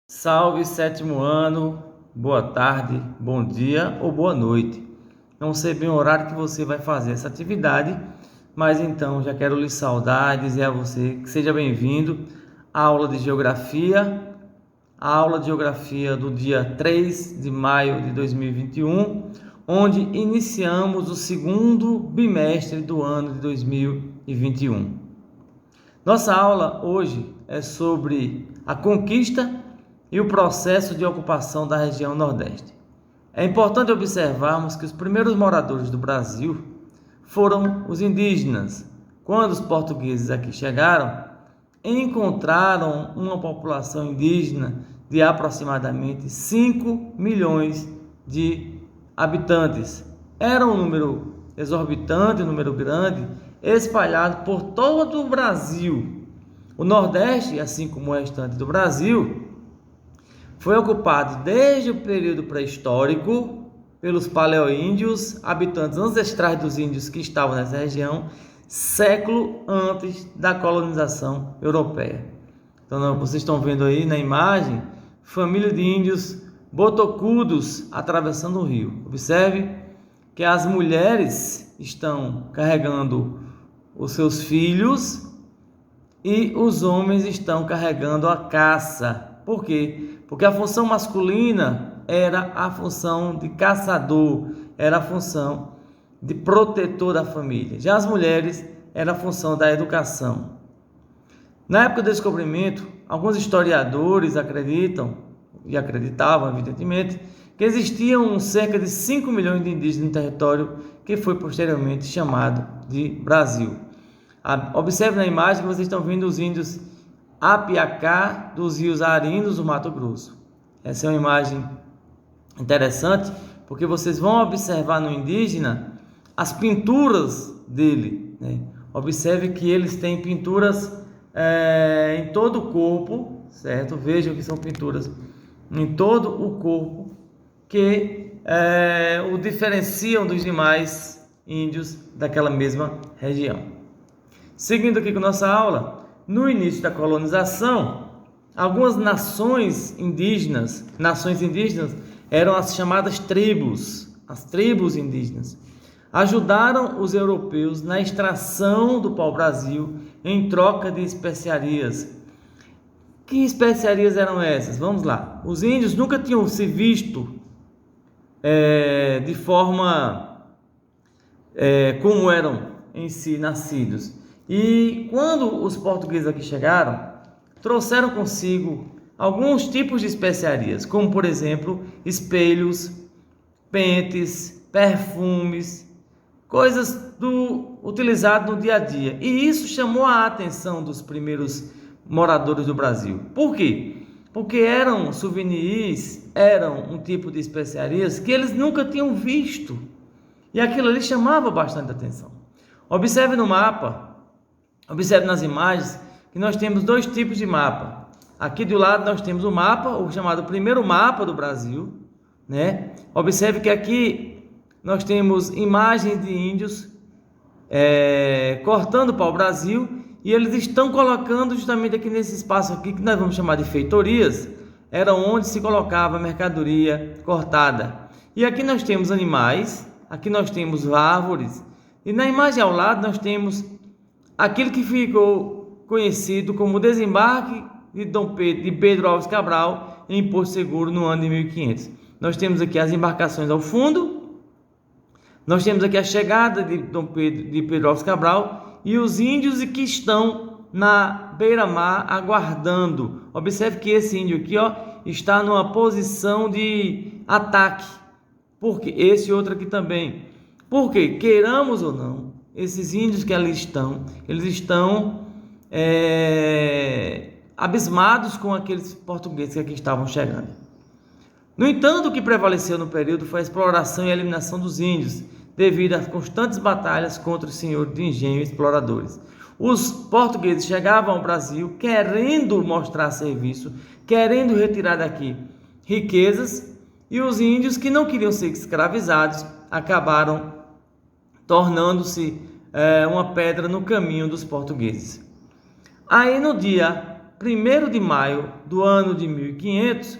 Salve sétimo ano, boa tarde, bom dia ou boa noite. Não sei bem o horário que você vai fazer essa atividade, mas então já quero lhe saudar e dizer a você que seja bem-vindo à aula de Geografia, do dia 3 de maio de 2021, onde iniciamos o segundo bimestre do ano de 2021. Nossa aula hoje é sobre a conquista e o processo de ocupação da região Nordeste. É importante observarmos que os primeiros moradores do Brasil foram os indígenas. Quando os portugueses aqui chegaram, encontraram uma população indígena de aproximadamente 5 milhões de habitantes. Era um número exorbitante, um número grande, espalhado por todo o Brasil. O Nordeste, assim como o restante do Brasil, foi ocupado desde o período pré-histórico pelos paleoíndios, habitantes ancestrais dos índios que estavam nessa região, século antes da colonização europeia. Então, vocês estão vendo aí na imagem, família de índios botocudos atravessando o rio. Observe que as mulheres estão carregando os seus filhos e os homens estão carregando a caça. Por quê? Porque a função masculina era a função de caçador, era a função de protetor da família. Já as mulheres era a função da educação. Na época do descobrimento, alguns historiadores acreditam, e acreditavam evidentemente, que existiam cerca de 5 milhões de indígenas no território que foi posteriormente chamado de Brasil. Observe na imagem que vocês estão vendo os índios Apiacá dos rios Arinos do Mato Grosso. Essa é uma imagem interessante porque vocês vão observar no indígena as pinturas dele, né? Observe que eles têm pinturas em todo o corpo, certo? Vejam que são pinturas em todo o corpo que o diferenciam dos demais índios daquela mesma região. Seguindo aqui com nossa aula, no início da colonização, algumas nações indígenas eram as chamadas tribos, as tribos indígenas. Ajudaram os europeus na extração do pau-brasil em troca de especiarias. Que especiarias eram essas? Vamos lá. Os índios nunca tinham se visto de forma como eram em si nascidos. E quando os portugueses aqui chegaram, trouxeram consigo alguns tipos de especiarias, como por exemplo, espelhos, pentes, perfumes, coisas utilizadas no dia a dia. E isso chamou a atenção dos primeiros moradores do Brasil. Por quê? Porque eram souvenirs, eram um tipo de especiarias que eles nunca tinham visto. E aquilo ali chamava bastante atenção. Observe no mapa. Observe nas imagens que nós temos dois tipos de mapa. Aqui do lado nós temos o mapa, o chamado primeiro mapa do Brasil, né? Observe que aqui nós temos imagens de índios cortando para o Brasil e eles estão colocando justamente aqui nesse espaço aqui que nós vamos chamar de feitorias, era onde se colocava a mercadoria cortada. E aqui nós temos animais, aqui nós temos árvores e na imagem ao lado nós temos aquilo que ficou conhecido como desembarque de Pedro Álvares Cabral em Porto Seguro no ano de 1500. Nós temos aqui as embarcações ao fundo, nós temos aqui a chegada de Pedro Álvares Cabral e os índios que estão na beira-mar aguardando. Observe que esse índio aqui está numa posição de ataque, porque esse outro aqui também. Porque, queiramos ou não, esses índios que ali estão, eles estão abismados com aqueles portugueses que aqui estavam chegando. No entanto, o que prevaleceu no período foi a exploração e a eliminação dos índios, devido às constantes batalhas contra os senhores de engenho e exploradores. Os portugueses chegavam ao Brasil querendo mostrar serviço, querendo retirar daqui riquezas, e os índios que não queriam ser escravizados acabaram tornando-se uma pedra no caminho dos portugueses. Aí no dia 1º de maio do ano de 1500,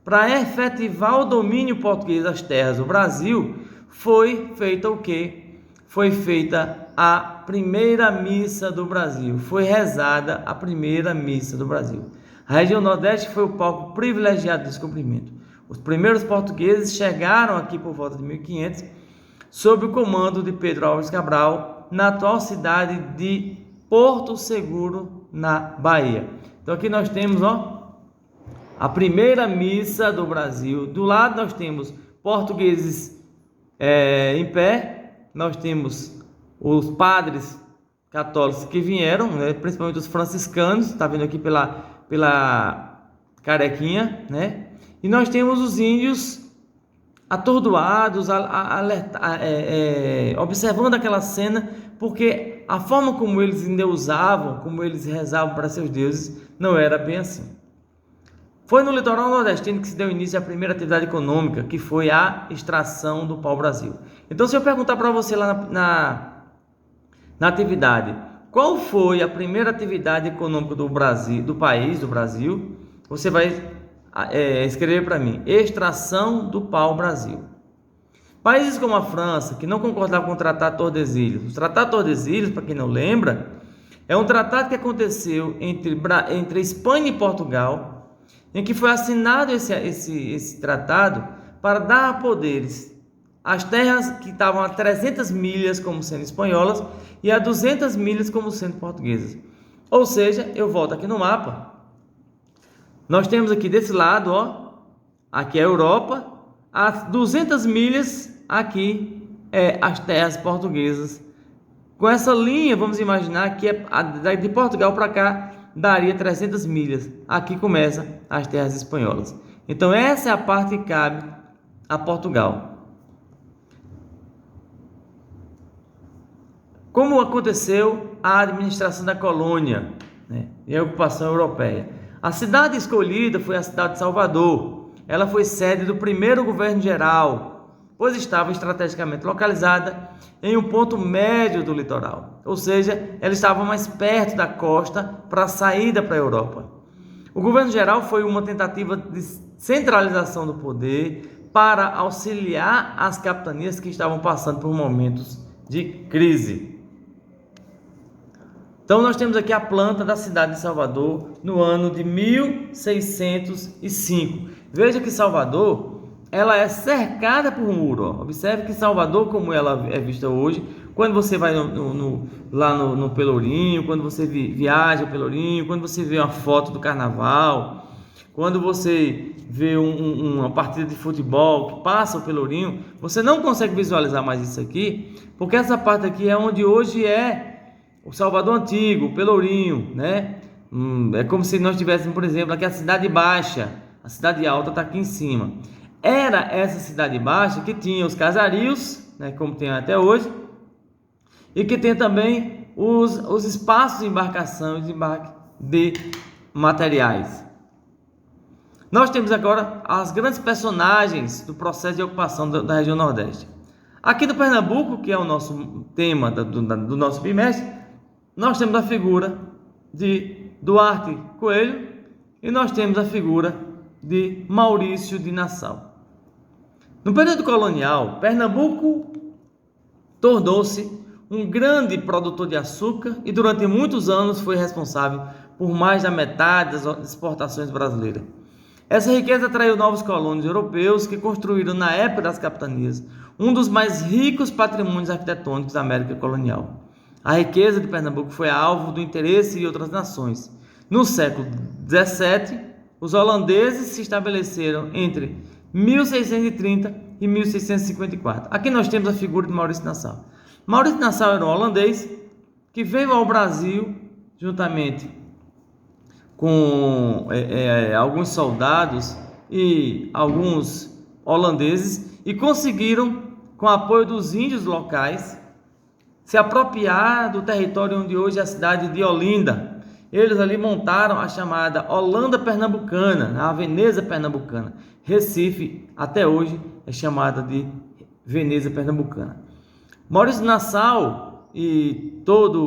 para efetivar o domínio português das terras do Brasil, foi feita o quê? Foi feita a primeira missa do Brasil, foi rezada a primeira missa do Brasil. A região Nordeste foi o palco privilegiado do descobrimento. Os primeiros portugueses chegaram aqui por volta de 1500, sob o comando de Pedro Álvares Cabral, na atual cidade de Porto Seguro, na Bahia. Então aqui nós temos, a primeira missa do Brasil. Do lado nós temos portugueses em pé, nós temos os padres católicos que vieram, né, principalmente os franciscanos, está vendo aqui pela carequinha, né? E nós temos os índios atordoados, observando aquela cena, porque a forma como eles endeusavam, como eles rezavam para seus deuses, não era bem assim. Foi no litoral nordestino que se deu início à primeira atividade econômica, que foi a extração do pau-brasil. Então, se eu perguntar para você lá na atividade, qual foi a primeira atividade econômica do Brasil, do Brasil, você vai escrever para mim: extração do pau-brasil. Países como a França, que não concordavam com o Tratado de Tordesilhas. O Tratado de Tordesilhas, para quem não lembra, é um tratado que aconteceu entre Espanha e Portugal, em que foi assinado esse tratado para dar poderes às terras que estavam a 300 milhas como sendo espanholas e a 200 milhas como sendo portuguesas. Ou seja, eu volto aqui no mapa, nós temos aqui desse lado, aqui é a Europa, a 200 milhas aqui é as terras portuguesas. Com essa linha, vamos imaginar que de Portugal para cá daria 300 milhas. Aqui começa as terras espanholas. Então essa é a parte que cabe a Portugal. Como aconteceu a administração da colônia, né, e a ocupação europeia? A cidade escolhida foi a cidade de Salvador. Ela foi sede do primeiro governo geral, pois estava estrategicamente localizada em um ponto médio do litoral, ou seja, ela estava mais perto da costa para a saída para a Europa. O governo geral foi uma tentativa de centralização do poder para auxiliar as capitanias que estavam passando por momentos de crise. Então nós temos aqui a planta da cidade de Salvador no ano de 1605. Veja que Salvador, ela é cercada por muro. Observe que Salvador, como ela é vista hoje, quando você vai lá no Pelourinho, quando você viaja ao Pelourinho, quando você vê uma foto do carnaval, quando você vê uma partida de futebol que passa o Pelourinho, você não consegue visualizar mais isso aqui, porque essa parte aqui é onde hoje é o Salvador Antigo, o Pelourinho, né? É como se nós tivéssemos, por exemplo, aqui a Cidade Baixa, a Cidade Alta está aqui em cima. Era essa Cidade Baixa que tinha os casarios, né, como tem até hoje, e que tem também os espaços de embarcação e desembarque de materiais. Nós temos agora as grandes personagens do processo de ocupação da região Nordeste. Aqui do Pernambuco, que é o nosso tema do nosso bimestre, nós temos a figura de Duarte Coelho e nós temos a figura de Maurício de Nassau. No período colonial, Pernambuco tornou-se um grande produtor de açúcar e durante muitos anos foi responsável por mais da metade das exportações brasileiras. Essa riqueza atraiu novos colônios europeus que construíram na época das capitanias um dos mais ricos patrimônios arquitetônicos da América colonial. A riqueza de Pernambuco foi alvo do interesse de outras nações. No século XVII, os holandeses se estabeleceram entre 1630 e 1654. Aqui nós temos a figura de Maurício de Nassau. Maurício de Nassau era um holandês que veio ao Brasil juntamente com alguns soldados e alguns holandeses e conseguiram, com o apoio dos índios locais, se apropriar do território onde hoje é a cidade de Olinda. Eles ali montaram a chamada Holanda Pernambucana, a Veneza Pernambucana. Recife, até hoje, é chamada de Veneza Pernambucana. Maurício de Nassau e todos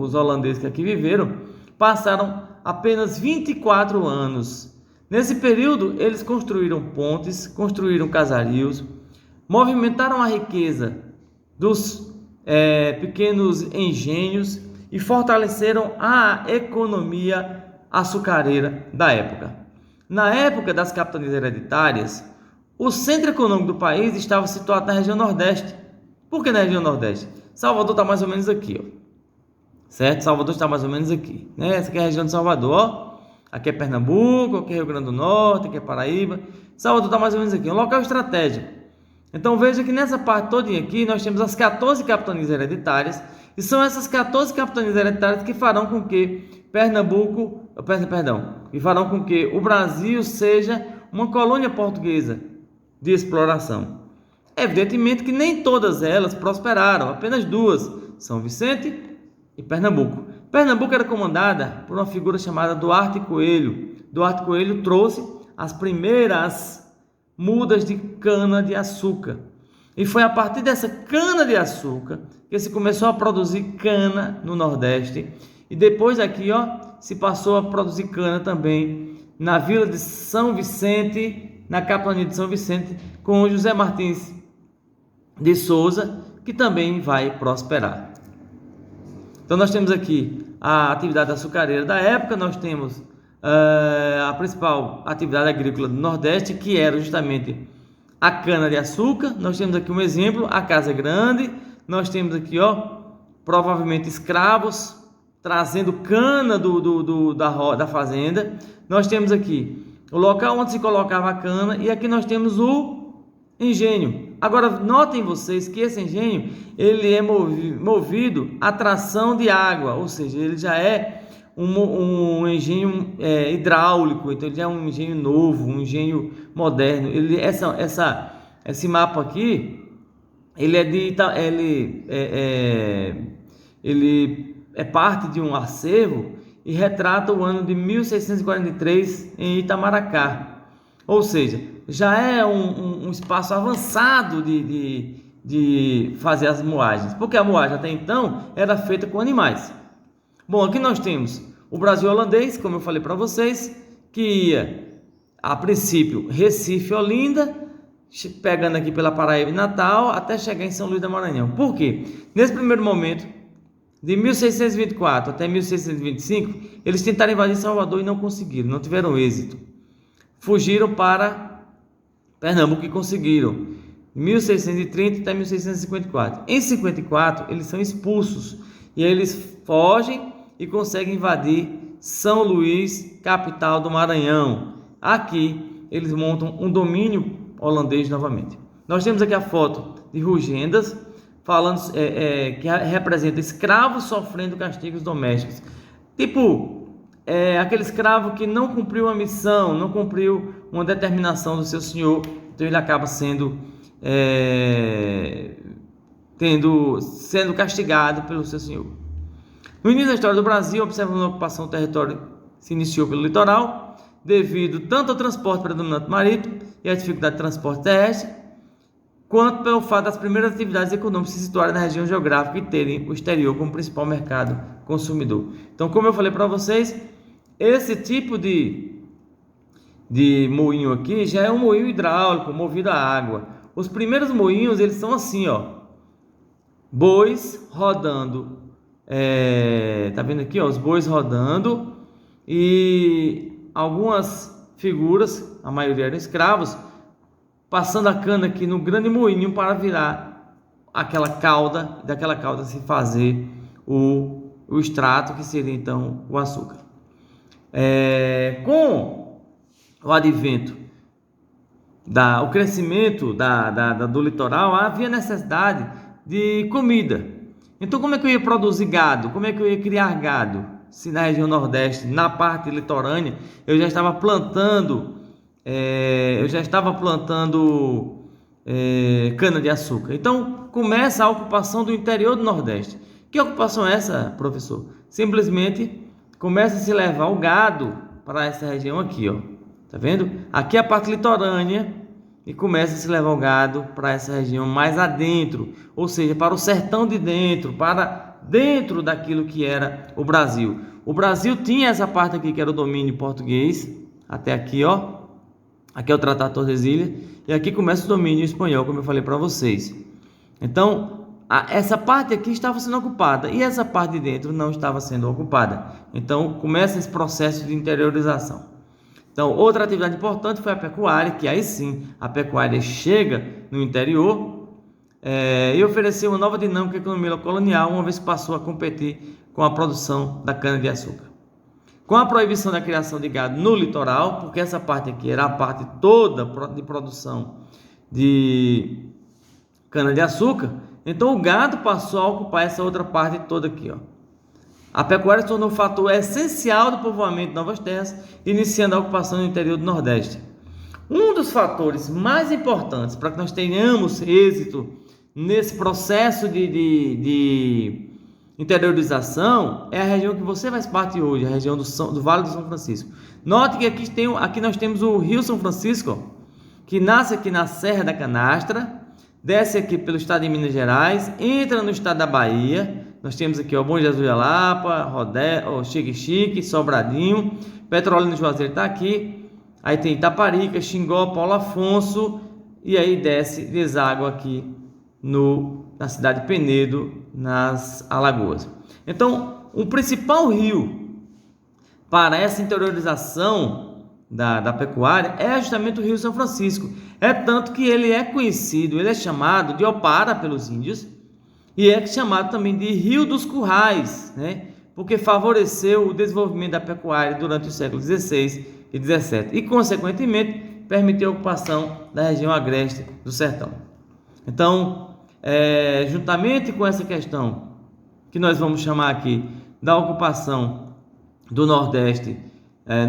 os holandeses que aqui viveram passaram apenas 24 anos. Nesse período, eles construíram pontes, construíram casarios, movimentaram a riqueza dos pequenos engenhos e fortaleceram a economia açucareira da época. Na época das capitanias hereditárias, o centro econômico do país estava situado na região Nordeste. Por que na região Nordeste? Salvador está mais ou menos aqui, ó. Certo? Salvador está mais ou menos aqui, né? Essa aqui é a região de Salvador, ó. Aqui é Pernambuco, aqui é Rio Grande do Norte, aqui é Paraíba. Salvador está mais ou menos aqui, um local estratégico. Então veja que nessa parte todinha aqui nós temos as 14 capitanias hereditárias, e são essas 14 capitanias hereditárias que farão com que que farão com que o Brasil seja uma colônia portuguesa de exploração. Evidentemente que nem todas elas prosperaram, apenas duas, São Vicente e Pernambuco. Pernambuco era comandada por uma figura chamada Duarte Coelho. Duarte Coelho trouxe as primeiras mudas de cana-de-açúcar. E foi a partir dessa cana-de-açúcar que se começou a produzir cana no Nordeste. E depois aqui, ó, se passou a produzir cana também na vila de São Vicente, na capitania de São Vicente, com José Martins de Souza, que também vai prosperar. Então nós temos aqui a atividade açucareira da época, nós temos a principal atividade agrícola do Nordeste, que era justamente a cana-de-açúcar. Nós temos aqui um exemplo, a Casa Grande. Nós temos aqui, ó, provavelmente escravos trazendo cana da fazenda. Nós temos aqui o local onde se colocava a cana, e aqui nós temos o engenho. Agora notem vocês que esse engenho ele é movido a tração de água, ou seja, ele já é um engenho hidráulico. Então ele já é um engenho novo, um engenho moderno. Esse mapa aqui ele é parte de um acervo e retrata o ano de 1643 em Itamaracá. Ou seja, já é um espaço avançado de fazer as moagens, porque a moagem até então era feita com animais. Bom, aqui nós temos o Brasil holandês, como eu falei para vocês, que ia, a princípio, Recife, Olinda, pegando aqui pela Paraíba e Natal, até chegar em São Luís do Maranhão. Por quê? Nesse primeiro momento, de 1624 até 1625, eles tentaram invadir Salvador e não conseguiram, não tiveram êxito. Fugiram para Pernambuco e conseguiram, 1630 até 1654. Em 54, eles são expulsos e eles fogem e conseguem invadir São Luís, capital do Maranhão. Aqui, eles montam um domínio holandês novamente. Nós temos aqui a foto de Rugendas, falando que representa escravos sofrendo castigos domésticos. Tipo, aquele escravo que não cumpriu a missão, não cumpriu uma determinação do seu senhor, então ele acaba sendo castigado pelo seu senhor. No início da história do Brasil, observando a ocupação do território se iniciou pelo litoral, devido tanto ao transporte predominante marítimo e à dificuldade de transporte terrestre, quanto pelo fato das primeiras atividades econômicas se situarem na região geográfica e terem o exterior como principal mercado consumidor. Então, como eu falei para vocês, esse tipo de moinho aqui já é um moinho hidráulico, movido a água. Os primeiros moinhos, eles são assim, ó, bois rodando, tá vendo aqui, ó, os bois rodando, e algumas figuras, a maioria eram escravos, passando a cana aqui no grande moinho para virar aquela cauda, daquela cauda se fazer o extrato, que seria então o açúcar. Com o advento, o crescimento do litoral, havia necessidade de comida. Então, como é que eu ia produzir gado? Como é que eu ia criar gado? Se na região Nordeste, na parte litorânea, eu já estava plantando cana-de-açúcar. Então, começa a ocupação do interior do Nordeste. Que ocupação é essa, professor? Simplesmente começa a se levar o gado para essa região aqui, ó. Tá vendo? Aqui é a parte litorânea e começa a se levar o gado para essa região mais adentro, ou seja, para o sertão de dentro, para dentro daquilo que era o Brasil. O Brasil tinha essa parte aqui que era o domínio português, até aqui, ó. Aqui é o Tratado de Tordesilhas e aqui começa o domínio espanhol, como eu falei para vocês. Então, essa parte aqui estava sendo ocupada e essa parte de dentro não estava sendo ocupada. Então, começa esse processo de interiorização. Então, outra atividade importante foi a pecuária, que aí sim a pecuária chega no interior e ofereceu uma nova dinâmica à economia colonial, uma vez que passou a competir com a produção da cana-de-açúcar. Com a proibição da criação de gado no litoral, porque essa parte aqui era a parte toda de produção de cana-de-açúcar, então o gado passou a ocupar essa outra parte toda aqui, ó. A pecuária se tornou um fator essencial do povoamento de novas terras, iniciando a ocupação no interior do Nordeste. Um dos fatores mais importantes para que nós tenhamos êxito nesse processo de interiorização é a região que você faz parte hoje, a região do Vale do São Francisco. Note que aqui nós temos o Rio São Francisco, que nasce aqui na Serra da Canastra, desce aqui pelo estado de Minas Gerais, entra no estado da Bahia. Nós temos aqui o Bom Jesus de Lapa, Xique-Xique, Sobradinho, Petrolina do Juazeiro está aqui. Aí tem Itaparica, Xingó, Paulo Afonso e aí deságua aqui na cidade de Penedo, nas Alagoas. Então, o principal rio para essa interiorização da pecuária é justamente o Rio São Francisco. É tanto que ele é conhecido, ele é chamado de Opara pelos índios e é chamado também de Rio dos Currais, né? Porque favoreceu o desenvolvimento da pecuária durante os séculos XVI e XVII e, consequentemente, permitiu a ocupação da região agreste do sertão. Então, juntamente com essa questão que nós vamos chamar aqui da ocupação do Nordeste,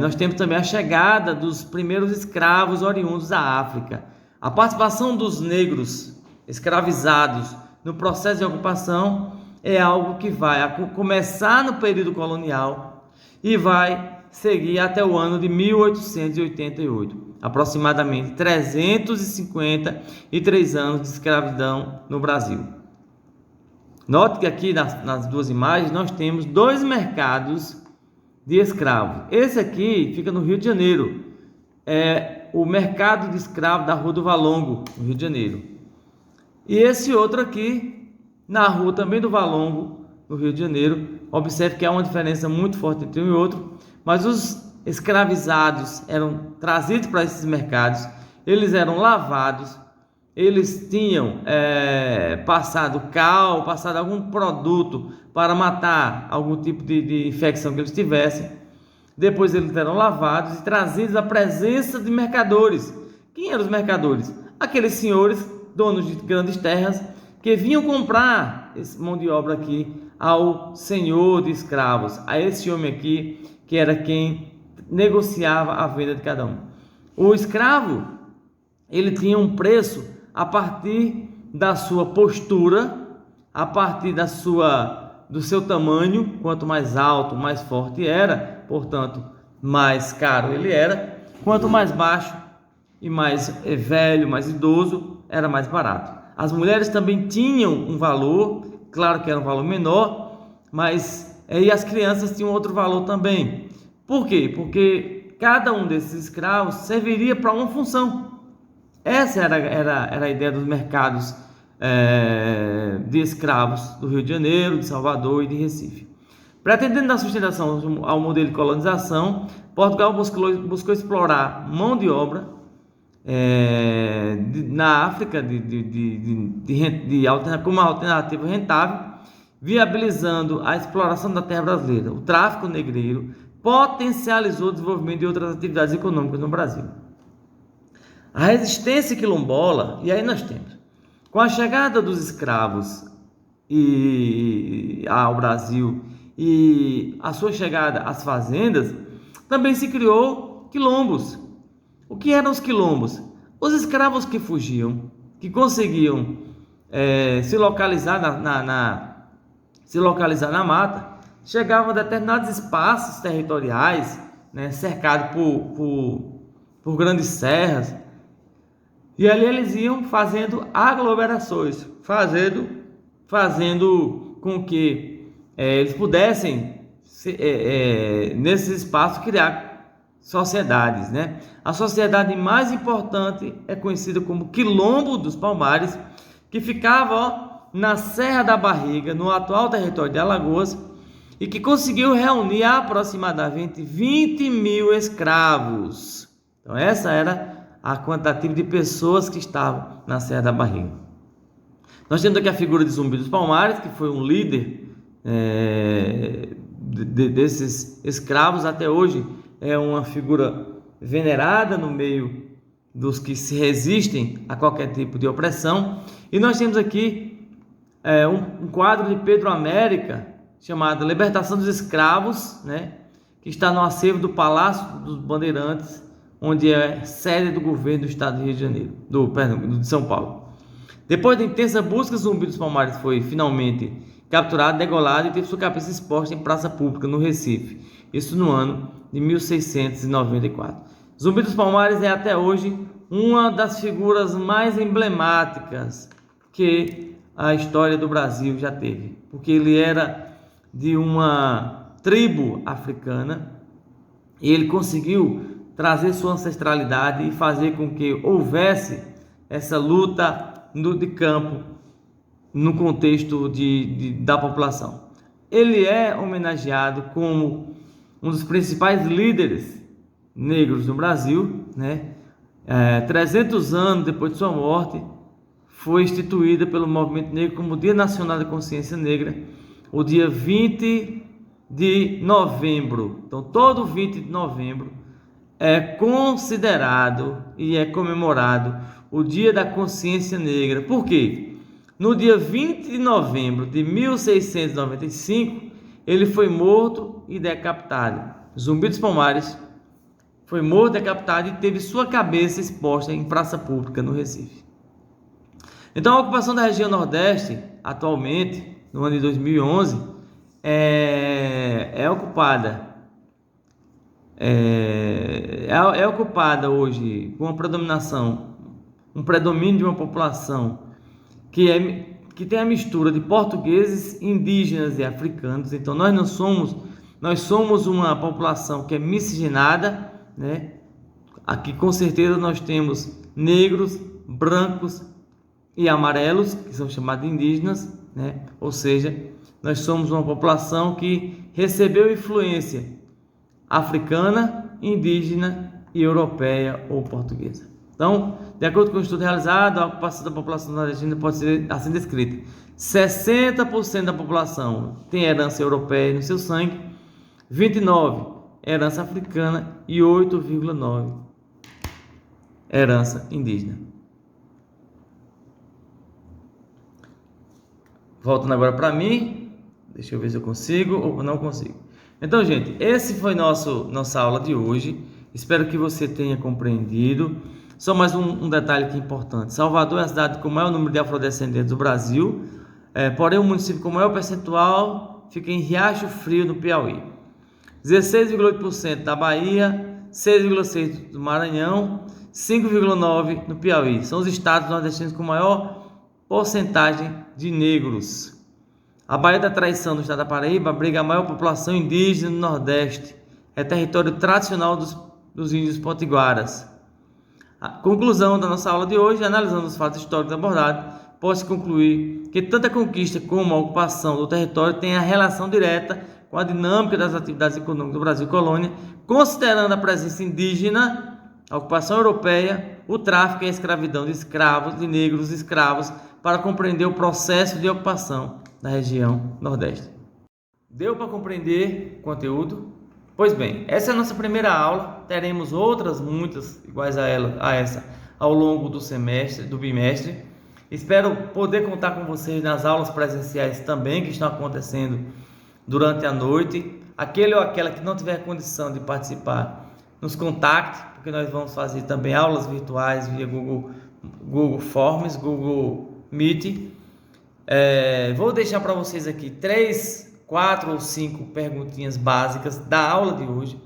nós temos também a chegada dos primeiros escravos oriundos da África. A participação dos negros escravizados no processo de ocupação é algo que vai começar no período colonial e vai seguir até o ano de 1888, aproximadamente 353 anos de escravidão no Brasil. Note que aqui nas duas imagens nós temos dois mercados de escravos. Esse aqui fica no Rio de Janeiro, é o mercado de escravos da Rua do Valongo, no Rio de Janeiro. E esse outro aqui, na rua também do Valongo, no Rio de Janeiro. Observe que há uma diferença muito forte entre um e outro, mas os escravizados eram trazidos para esses mercados, eles eram lavados, eles tinham passado cal, passado algum produto para matar algum tipo de infecção que eles tivessem. Depois eles eram lavados e trazidos à presença de mercadores. Quem eram os mercadores? Aqueles senhores, donos de grandes terras, que vinham comprar esse mão de obra aqui ao senhor de escravos, a esse homem aqui, que era quem negociava a venda de cada um. O escravo, ele tinha um preço a partir da sua postura, a partir do seu tamanho. Quanto mais alto, mais forte era, portanto, mais caro ele era. Quanto mais baixo e mais velho, mais idoso, era mais barato. As mulheres também tinham um valor, claro que era um valor menor, mas e as crianças tinham outro valor também. Por quê? Porque cada um desses escravos serviria para uma função. Essa era a ideia dos mercados de escravos do Rio de Janeiro, de Salvador e de Recife. Pretendendo a sustentação ao modelo de colonização, Portugal buscou explorar mão de obra na África como uma alternativa rentável, viabilizando a exploração da terra brasileira. O tráfico negreiro potencializou o desenvolvimento de outras atividades econômicas no Brasil. A resistência quilombola, e aí nós temos, com a chegada dos escravos ao Brasil e a sua chegada às fazendas, também se criou quilombos. O que eram os quilombos? Os escravos que fugiam, que conseguiam se localizar na mata, chegavam a determinados espaços territoriais, né, cercados por grandes serras, e ali eles iam fazendo aglomerações, fazendo com que eles pudessem nesses espaços criar sociedades, né? A sociedade mais importante é conhecida como Quilombo dos Palmares, que ficava, ó, na Serra da Barriga, no atual território de Alagoas, e que conseguiu reunir aproximadamente 20 mil escravos. Então essa era a quantitativa de pessoas que estavam na Serra da Barriga. Nós temos aqui a figura de Zumbi dos Palmares, que foi um líder desses escravos. Até hoje é uma figura venerada no meio dos que se resistem a qualquer tipo de opressão. E nós temos aqui um quadro de Pedro América chamado Libertação dos Escravos, né, que está no acervo do Palácio dos Bandeirantes, onde é sede do governo do estado do Rio de Janeiro, de São Paulo. Depois de intensa busca, Zumbi dos Palmares foi finalmente capturado, degolado e teve sua cabeça exposta em praça pública no Recife, isso no ano de 1694. Zumbi dos Palmares é até hoje uma das figuras mais emblemáticas que a história do Brasil já teve, porque ele era de uma tribo africana e ele conseguiu trazer sua ancestralidade e fazer com que houvesse essa luta de campo no contexto da população. Ele é homenageado como um dos principais líderes negros do Brasil, né? 300 anos depois de sua morte, foi instituída pelo movimento negro como Dia Nacional da Consciência Negra, o dia 20 de novembro. Então, todo 20 de novembro é considerado e é comemorado o Dia da Consciência Negra. Por quê? No dia 20 de novembro de 1695, ele foi morto e decapitado. Zumbi dos Palmares foi morto, decapitado e teve sua cabeça exposta em praça pública no Recife. Então, a ocupação da região Nordeste, atualmente, no ano de 2011, é ocupada hoje com uma predominação, um predomínio de uma população que tem a mistura de portugueses, indígenas e africanos. Então nós somos uma população que é miscigenada, né? Aqui com certeza nós temos negros, brancos e amarelos, que são chamados de indígenas, né? Ou seja, nós somos uma população que recebeu influência africana, indígena e europeia ou portuguesa. Então, de acordo com o estudo realizado, a ocupação da população nordestina pode ser assim descrita: 60% da população tem herança europeia no seu sangue, 29% herança africana e 8,9% herança indígena. Voltando agora para mim, deixa eu ver se eu consigo ou não consigo. Então, gente, esse foi nossa aula de hoje. Espero que você tenha compreendido. Só mais um detalhe que é importante: Salvador é a cidade com o maior número de afrodescendentes do Brasil, porém o município com o maior percentual fica em Riacho Frio, no Piauí. 16,8% da Bahia, 6,6% do Maranhão, 5,9% no Piauí. São os estados nordestinos com maior porcentagem de negros. A Baía da Traição, no estado da Paraíba, abriga a maior população indígena do Nordeste. É território tradicional dos índios potiguaras. A conclusão da nossa aula de hoje, analisando os fatos históricos abordados, pode-se concluir que tanto a conquista como a ocupação do território têm a relação direta com a dinâmica das atividades econômicas do Brasil colônia, considerando a presença indígena, a ocupação europeia, o tráfico e a escravidão de escravos, de negros escravos, para compreender o processo de ocupação da região Nordeste. Deu para compreender o conteúdo? Pois bem, essa é a nossa primeira aula. Teremos outras, muitas iguais a essa, ao longo do semestre, do bimestre. Espero poder contar com vocês nas aulas presenciais também, que estão acontecendo durante a noite. Aquele ou aquela que não tiver condição de participar, nos contacte, porque nós vamos fazer também aulas virtuais via Google Forms, Google Meet. Vou deixar para vocês aqui 3, 4 ou 5 perguntinhas básicas da aula de hoje.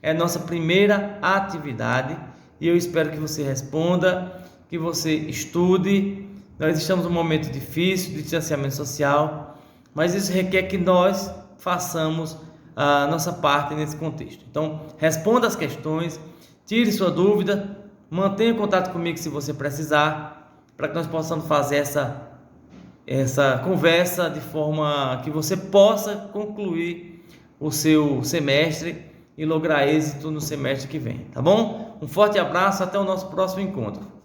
É nossa primeira atividade e eu espero que você responda, que você estude. Nós estamos num momento difícil de distanciamento social, mas isso requer que nós façamos a nossa parte nesse contexto. Então, responda as questões, tire sua dúvida, mantenha contato comigo se você precisar, para que nós possamos fazer essa conversa de forma que você possa concluir o seu semestre e lograr êxito no semestre que vem, tá bom? Um forte abraço, até o nosso próximo encontro.